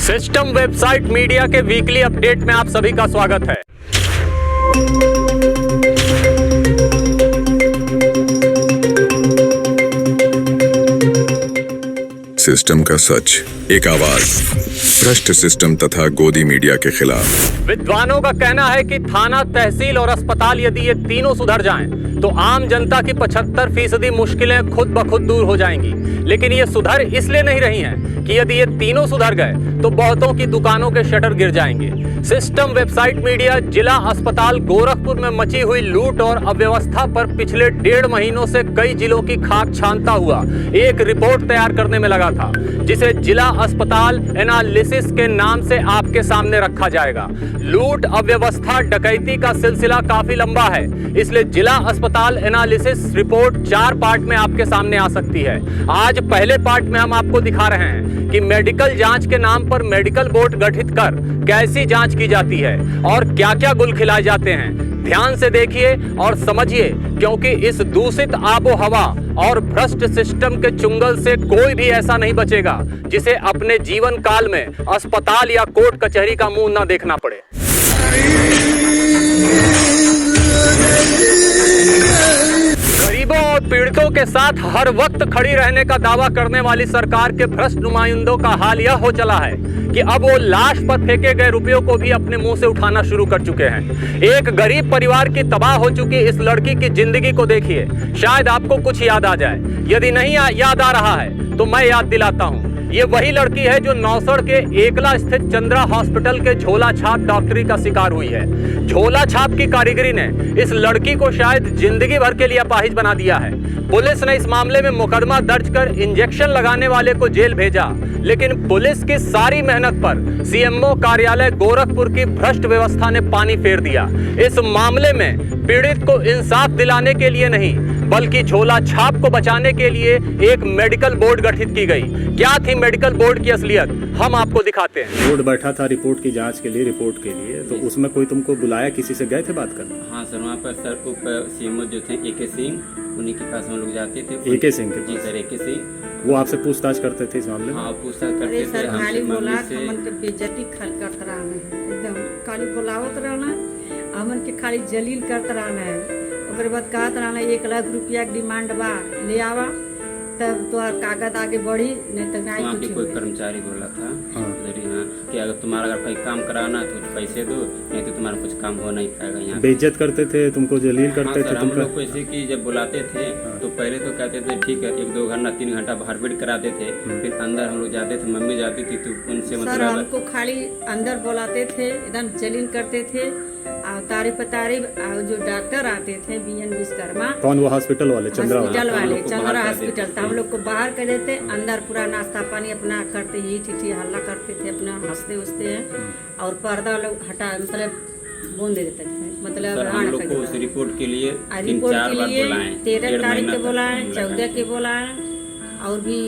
System website media के weekly update में आप सभी का स्वागत है। सिस्टम का सच, एक आवाज भ्रष्ट सिस्टम तथा गोदी मीडिया के खिलाफ। विद्वानों का कहना है कि थाना, तहसील और अस्पताल यदि ये तीनों सुधर जाएं, तो आम जनता की 75% मुश्किलें खुद ब खुद दूर हो जाएंगी। लेकिन ये सुधर इसलिए नहीं रही हैं कि यदि ये तीनों सुधर गए तो बहुतों की दुकानों के शटर गिर जाएंगे। सिस्टम वेबसाइट मीडिया जिला अस्पताल गोरखपुर में मची हुई लूट और अव्यवस्था पर पिछले 1.5 महीनों से कई जिलों की खाक छानता हुआ एक रिपोर्ट तैयार करने में लगा था, जिसे जिला अस्पताल एनालिसिस के नाम से आपके सामने रखा जाएगा। लूट, अव्यवस्था, डकैती का सिलसिला काफी लंबा है, इसलिए जिला अस्पताल एनालिसिस रिपोर्ट 4 पार्ट में आपके सामने आ सकती है। आज पहले पार्ट में हम आपको दिखा रहे हैं कि मेडिकल जांच के नाम पर मेडिकल बोर्ड गठित कर कैसी जांच की जाती है और क्या क्या गुल खिलाए जाते हैं। ध्यान से देखिए और समझिए, क्योंकि इस दूषित आबो हवा और भ्रष्ट सिस्टम के चुंगल से कोई भी ऐसा नहीं बचेगा जिसे अपने जीवन काल में अस्पताल या कोर्ट कचहरी का मुंह न देखना पड़े। गरीबों और पीड़ितों के साथ हर वक्त खड़ी रहने का दावा करने वाली सरकार के भ्रष्ट नुमाइंदों का हाल यह हो चला है कि अब वो लाश पर फेंके गए रुपयों को भी अपने मुंह से उठाना शुरू कर चुके हैं। एक गरीब परिवार की तबाह हो चुकी इस लड़की की जिंदगी को देखिए, शायद आपको कुछ याद आ जाए। यदि नहीं याद आ रहा है तो मैं याद दिलाता हूँ। ये वही लड़की है जो नौसड़ के एकला स्थित चंद्रा हॉस्पिटल के झोला छाप डॉक्टरी का शिकार हुई है। झोला छाप की कारीगरी ने इस लड़की को शायद जिंदगी भर के लिए अपाहिज बना दिया है। पुलिस ने इस मामले में मुकदमा दर्ज कर इंजेक्शन लगाने वाले को जेल भेजा, लेकिन पुलिस की सारी मेहनत पर सीएमओ कार्यालय गोरखपुर की भ्रष्ट व्यवस्था ने पानी फेर दिया। इस मामले में पीड़ित को इंसाफ दिलाने के लिए नहीं, बल्कि झोला छाप को बचाने के लिए एक मेडिकल बोर्ड गठित की गई। क्या थी मेडिकल बोर्ड की असलियत, हम आपको दिखाते हैं। बोर्ड बैठा था रिपोर्ट की जांच के लिए, रिपोर्ट के लिए, तो उसमें कोई तुमको बुलाया, किसी से गए थे बात करने? हाँ सर, वहाँ पर सर उप सीएमओ जो थे AK सिंह, उन्हीं के पास हम लोग जाते थे। AK सिंह के? जी सर, AK सिंह। वो आपसे पूछताछ करते थे इस मामले में? हाँ, पूछताछ करते थे खाली बोला हमन के बेइज्जती करत रहना, एकदम खाली बुलावत रहना, हमन के खाली जलील करत रहना है। ओकरे बाद कहत रहना 1 लाख रुपया के डिमांड बा, ले आवा तब तो कागज आगे बढ़ी, नहीं तो नहीं वहाँ कुछ के कोई कर्मचारी बोला था कि अगर तुम्हारा अगर कोई काम कराना तो कुछ पैसे दो, नहीं तो तुम्हारा कुछ काम हो नहीं पाएगा। यहाँ बेइज्जत करते थे, तुमको जलील करते थे? हम लोग को ऐसे कि जब बुलाते थे तो पहले तो कहते थे ठीक है 1-2 घंटा 3 घंटा बाहर वेट कराते थे, फिर अंदर हम लोग जाते थे, मम्मी जाती थी तो उनसे मतलब हमको खाली अंदर बुलाते थे, एकदम जलील करते थे। और तारीफ जो डॉक्टर आते थे BN विश्वकर्मा, कौन वो हॉस्पिटल वाले? चंद्रा वाले चंद्रा हॉस्पिटल, तो हम लोग को बाहर कर देते, अंदर पूरा नाश्ता पानी अपना करते, ये ठीठी हल्ला करते थे, अपना हंसते उठते हैं और पर्दा लोग हटा मतलब बूंद देते थे। मतलब हम लोग को उस रिपोर्ट के लिए 3-4 बार बुलाए, 13 तारीख के बुलाए, 14 के बुलाए और भी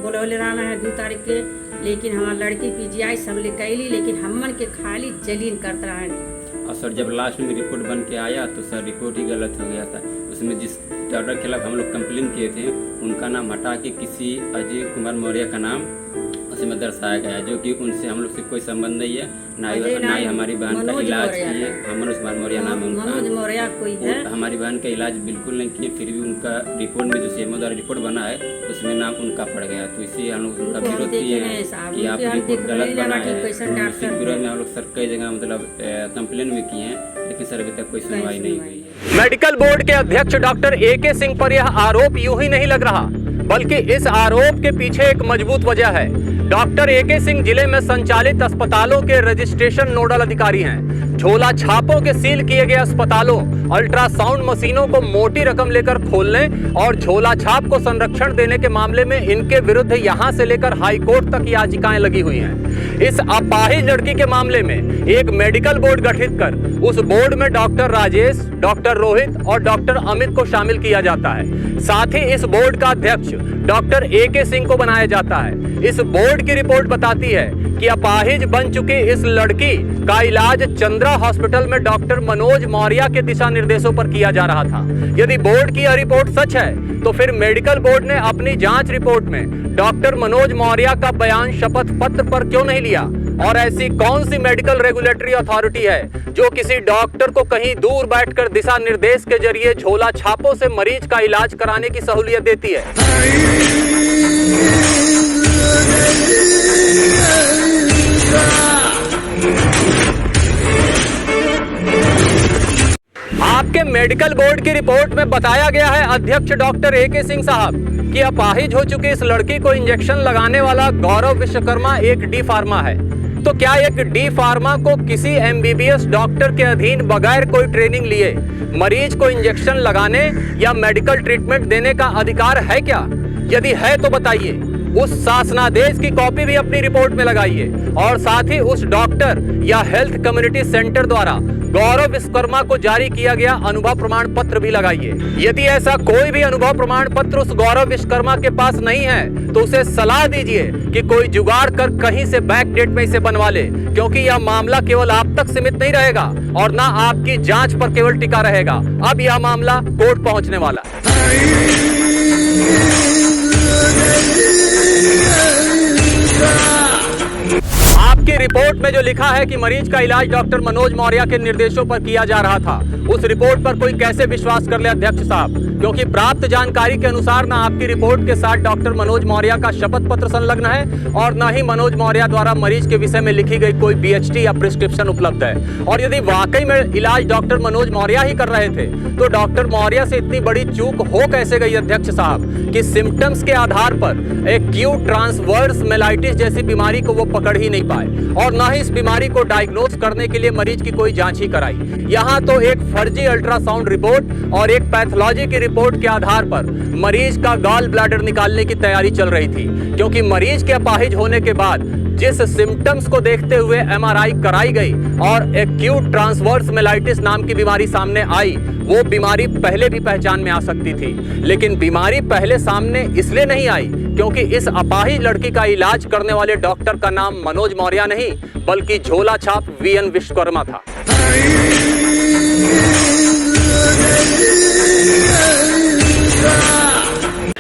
बोले रहना है 2 तारीख के। लेकिन हमारा लड़की PGI सब ले कैली, लेकिन हमन के खाली जलील करते रहे। और सर जब लास्ट में रिपोर्ट बन के आया तो सर रिपोर्ट ही गलत हो गया था। उसमें जिस डॉक्टर के खिलाफ हम लोग कंप्लेन किए थे उनका नाम हटा के किसी अजय कुमार मौर्य का नाम उसमें दर्शाया गया, जो कि उनसे हम लोग से कोई संबंध नहीं है, ना ही हमारी बहन का इलाज किए। मनोज कुमार मौर्य नाम है उनका। हमारी बहन का इलाज बिल्कुल नहीं किए, फिर भी उनका रिपोर्ट में जो CMO द्वारा रिपोर्ट बना है उसमें नाम उनका पड़ गया। तो इसी हम लोग उनका विरोध किए हैं कि आप रिपोर्ट गलत बना है। इसी विरोध में हम लोग सर कई जगह मतलब कंप्लेन भी किए हैं, लेकिन सर अभी तक कोई सुनवाई नहीं हुई है। मेडिकल बोर्ड के अध्यक्ष डॉक्टर AK सिंह पर यह आरोप यूं ही नहीं लग रहा, बल्कि इस आरोप के पीछे एक मजबूत वजह है। डॉक्टर AK सिंह जिले में संचालित अस्पतालों के रजिस्ट्रेशन नोडल अधिकारी हैं। झोला छापों के सील किए गए अस्पतालों, अल्ट्रासाउंड मशीनों को मोटी रकम लेकर खोलने और झोला छाप को संरक्षण देने के मामले में इनके विरुद्ध यहां से लेकर हाई कोर्ट तक याचिकाएं लगी हुई हैं। इस अपाहिज लड़की के मामले में एक मेडिकल बोर्ड गठित कर उस बोर्ड में डॉक्टर राजेश, डॉक्टर रोहित और डॉक्टर अमित को शामिल किया जाता है। साथ ही इस बोर्ड का अध्यक्ष डॉक्टर AK सिंह को बनाया जाता है। इस बोर्ड की रिपोर्ट बताती है कि कि अपाहिज बन चुकी इस लड़की का इलाज चंद्रा हॉस्पिटल में डॉक्टर मनोज मौर्य के दिशा निर्देशों पर किया जा रहा था। यदि बोर्ड की यह रिपोर्ट सच है तो फिर मेडिकल बोर्ड ने अपनी जांच रिपोर्ट में डॉक्टर मनोज मौर्य का बयान शपथ पत्र पर क्यों नहीं लिया? और ऐसी कौन सी मेडिकल रेगुलेटरी अथॉरिटी है जो किसी डॉक्टर को कहीं दूर बैठकर दिशा निर्देश के जरिए झोला छापों से मरीज का इलाज कराने की सहूलियत देती है? आपके मेडिकल बोर्ड की रिपोर्ट में बताया गया है अध्यक्ष डॉक्टर AK सिंह साहब कि अपाहिज हो चुकी इस लड़की को इंजेक्शन लगाने वाला गौरव विश्वकर्मा एक डी फार्मा है। तो क्या एक डी फार्मा को किसी MBBS डॉक्टर के अधीन बगैर कोई ट्रेनिंग लिए मरीज को इंजेक्शन लगाने या मेडिकल ट्रीटमेंट देने का अधिकार है क्या? यदि है तो बताइए। उस शासनादेश की कॉपी भी अपनी रिपोर्ट में लगाइए और साथ ही उस डॉक्टर या हेल्थ कम्युनिटी सेंटर द्वारा गौरव विश्वकर्मा को जारी किया गया अनुभव प्रमाण पत्र भी लगाइए। यदि ऐसा कोई भी अनुभव प्रमाण पत्र उस गौरव विश्वकर्मा के पास नहीं है तो उसे सलाह दीजिए कि कोई जुगाड़ कर कहीं से बैक डेट में इसे बनवा ले, क्योंकि यह मामला केवल आप तक सीमित नहीं रहेगा और ना आपकी जांच पर केवल टिका रहेगा। अब यह मामला कोर्ट पहुंचने वाला है। आपकी रिपोर्ट में जो लिखा है कि मरीज का इलाज डॉक्टर मनोज मौर्य के निर्देशों पर किया जा रहा था, उस रिपोर्ट पर कोई कैसे विश्वास कर ले अध्यक्ष साहब? क्योंकि प्राप्त जानकारी के अनुसार ना आपकी रिपोर्ट के साथ डॉक्टर मनोज मौर्य का शपथ पत्र संलग्न है और न ही मनोज मौर्य द्वारा मरीज के विषय में लिखी गई कोई BHT या प्रिस्क्रिप्शन उपलब्ध है। और यदि वाकई में इलाज डॉक्टर मनोज मौर्य ही कर रहे थे तो डॉक्टर मौर्य से इतनी बड़ी चूक हो कैसे गई अध्यक्ष साहब कि सिम्टम्स के आधार पर एक्यूट ट्रांसवर्स मेलाइटिस जैसी बीमारी को वो पकड़ ही नहीं पाए और न ही इस बीमारी को डायग्नोज करने के लिए मरीज की कोई जांच ही कराई। यहाँ तो एक फर्जी अल्ट्रासाउंड रिपोर्ट और एक पैथोलॉजी की रिपोर्ट के आधार पर मरीज का गॉल ब्लैडर निकालने की तैयारी चल रही थी, क्योंकि मरीज के अपाहिज होने के बाद जिस सिम्टम्स को देखते हुए MRI कराई गई और एक्यूट ट्रांसवर्स मेलाइटिस नाम की बीमारी सामने आई, वो बीमारी पहले भी पहचान में आ सकती थी। लेकिन बीमारी पहले सामने इसलिए नहीं आई क्योंकि इस अपाहिज लड़की का इलाज करने वाले डॉक्टर का नाम मनोज मौर्य नहीं बल्कि झोला छाप VN विश्वकर्मा था।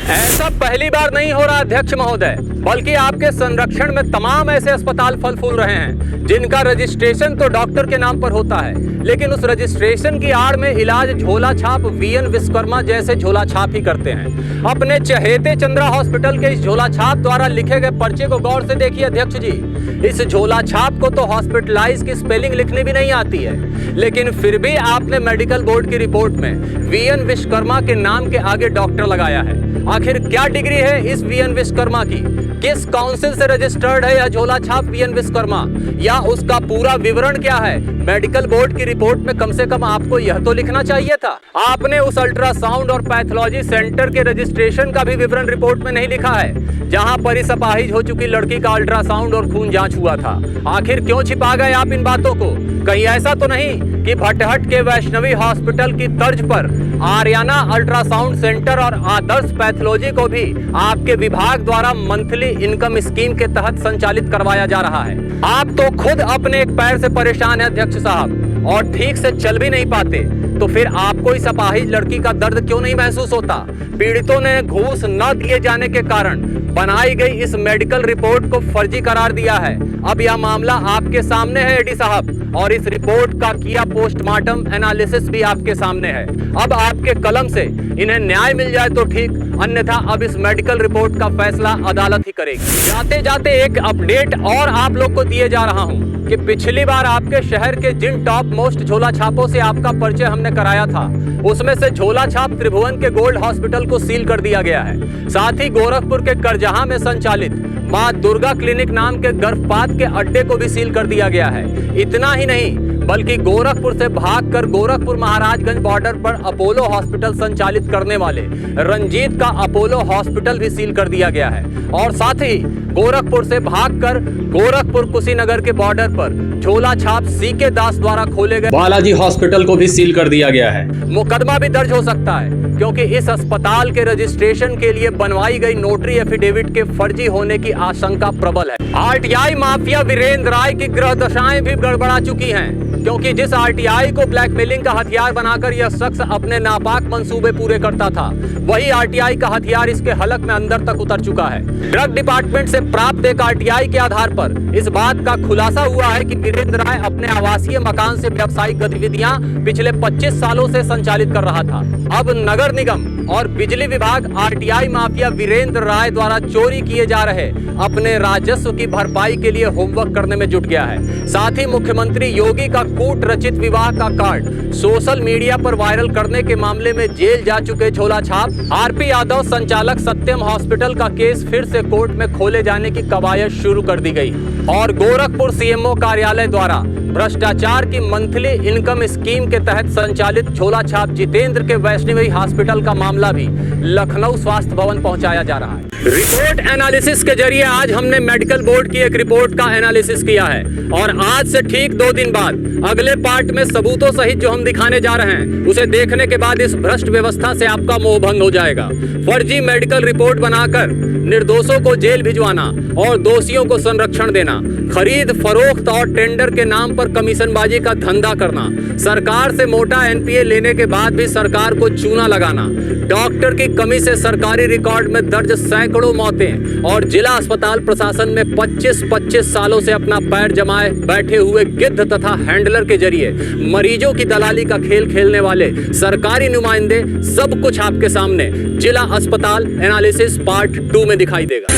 ऐसा पहली बार नहीं हो रहा अध्यक्ष महोदय, बल्कि आपके संरक्षण में तमाम ऐसे अस्पताल फल फूल रहे हैं जिनका रजिस्ट्रेशन तो डॉक्टर के नाम पर होता है, लेकिन उस रजिस्ट्रेशन की आड़ में इलाज झोला छाप VN विश्वकर्मा जैसे झोला छाप ही करते हैं। अपने चहेते चंद्रा हॉस्पिटल के इस झोला छाप द्वारा लिखे गए पर्चे को गौर से देखिए अध्यक्ष जी। इस झोला छाप को तो हॉस्पिटलाइज की स्पेलिंग लिखनी भी नहीं आती है, लेकिन फिर भी आपने मेडिकल बोर्ड की रिपोर्ट में VN विश्वकर्मा के नाम के आगे डॉक्टर लगाया है। आखिर क्या डिग्री है इस VN विश्वकर्मा की? किस काउंसिल से रजिस्टर्ड है यह झोला छाप VN विश्वकर्मा, या उसका पूरा विवरण क्या है? मेडिकल बोर्ड की रिपोर्ट में कम से कम आपको यह तो लिखना चाहिए था। आपने उस अल्ट्रासाउंड और पैथोलॉजी सेंटर के रजिस्ट्रेशन का भी विवरण रिपोर्ट में नहीं लिखा है, जहां पर इस अपाहिज हो चुकी लड़की का अल्ट्रासाउंड और खून जांच हुआ था। आखिर क्यों छिपा गए आप इन बातों को? कहीं ऐसा तो नहीं कि भटहट के वैष्णवी हॉस्पिटल की तर्ज पर आर्याना अल्ट्रासाउंड सेंटर और आदर्श पैथोलॉजी को भी आपके विभाग द्वारा मंथली इनकम स्कीम के तहत संचालित करवाया जा रहा है? आप तो खुद अपने एक पैर से परेशान है अध्यक्ष साहब और ठीक से चल भी नहीं पाते, तो फिर आपको इस अपाहिज लड़की का दर्द क्यों नहीं महसूस होता? पीड़ितों ने घूस न दिए जाने के कारण बनाई गई इस मेडिकल रिपोर्ट को फर्जी करार दिया है। अब यह मामला आपके सामने है AD साहब, और इस रिपोर्ट का किया पोस्टमार्टम एनालिसिस भी आपके सामने है। अब आपके कलम से इन्हें न्याय मिल जाए तो ठीक, अन्यथा अब इस मेडिकल रिपोर्ट का फैसला अदालत ही करेगी। जाते जाते एक अपडेट और आप लोग को दिए जा रहा हूँ कि पिछली बार आपके शहर के जिन टॉप मोस्ट झोला छापों से आपका परिचय हमने कराया था, उसमें से झोला छाप त्रिभुवन के गोल्ड हॉस्पिटल को सील कर दिया गया है। साथ ही गोरखपुर के करजहां में संचालित मां दुर्गा क्लिनिक नाम के गर्भपात के अड्डे को भी सील कर दिया है। इतना ही नहीं, बल्कि गोरखपुर से भागकर गोरखपुर महाराजगंज बॉर्डर पर अपोलो हॉस्पिटल संचालित करने वाले रंजीत का अपोलो हॉस्पिटल भी सील कर दिया गया है। और साथ ही गोरखपुर से भागकर गोरखपुर कुशीनगर के बॉर्डर पर झोला छाप CK दास द्वारा खोले गए बालाजी हॉस्पिटल को भी सील कर दिया गया है। मुकदमा भी दर्ज हो सकता है। क्योंकि इस अस्पताल के रजिस्ट्रेशन के लिए बनवाई गई नोटरी एफिडेविट के फर्जी होने की आशंका प्रबल है। आरटीआई माफिया वीरेंद्र राय की ग्रह दशाएं भी गड़बड़ा चुकी हैं, क्योंकि जिस आरटीआई को ब्लैकमेलिंग का हथियार बनाकर यह शख्स अपने नापाक मंसूबे पूरे करता था, वही आरटीआई का हथियार इसके हलक में अंदर तक उतर चुका है। ड्रग डिपार्टमेंट से प्राप्त एक आरटीआई के आधार पर इस बात का खुलासा हुआ है कि वीरेंद्र राय अपने आवासीय मकान से व्यावसायिक गतिविधियां पिछले 25 सालों से संचालित कर रहा था। अब नगर निगम और बिजली विभाग आरटीआई माफिया वीरेंद्र राय द्वारा चोरी किए जा रहे अपने राजस्व की भरपाई के लिए होमवर्क करने में जुट गया है। साथ ही मुख्यमंत्री योगी का कूट रचित विवाह का कार्ड सोशल मीडिया पर वायरल करने के मामले में जेल जा चुके झोला छाप आरपी यादव संचालक सत्यम हॉस्पिटल का केस फिर से कोर्ट में खोले जाने की कवायद शुरू कर दी गई। और गोरखपुर सीएमओ कार्यालय द्वारा भ्रष्टाचार की मंथली इनकम स्कीम के तहत संचालित झोला छाप जितेंद्र के वैष्णवी हॉस्पिटल का मामला भी लखनऊ स्वास्थ्य भवन पहुंचाया जा रहा है। रिपोर्ट एनालिसिस के जरिए आज हमने मेडिकल बोर्ड की एक रिपोर्ट का एनालिसिस किया है और आज से ठीक 2 दिन बाद अगले पार्ट में सबूतों सहित जो हम दिखाने जा रहे हैं उसे देखने के बाद इस भ्रष्ट व्यवस्था से आपका मोह भंग हो जाएगा। फर्जी मेडिकल रिपोर्ट बनाकर निर्दोषों को जेल भिजवाना और दोषियों को संरक्षण देना, खरीद फरोख्त और टेंडर के नाम पर कमीशनबाजी का धंधा करना, सरकार से मोटा एनपीए लेने के बाद भी सरकार को चूना लगाना, डॉक्टर की कमी से सरकारी रिकॉर्ड में दर्ज सैकड़ों मौतें और जिला अस्पताल प्रशासन में 25-25 सालों से अपना पैर जमाए बैठे हुए गिद्ध तथा हैंडलर के जरिए मरीजों की दलाली का खेल खेलने वाले सरकारी नुमाइंदे, सब कुछ आपके सामने जिला अस्पताल एनालिसिस पार्ट 2 में दिखाई देगा।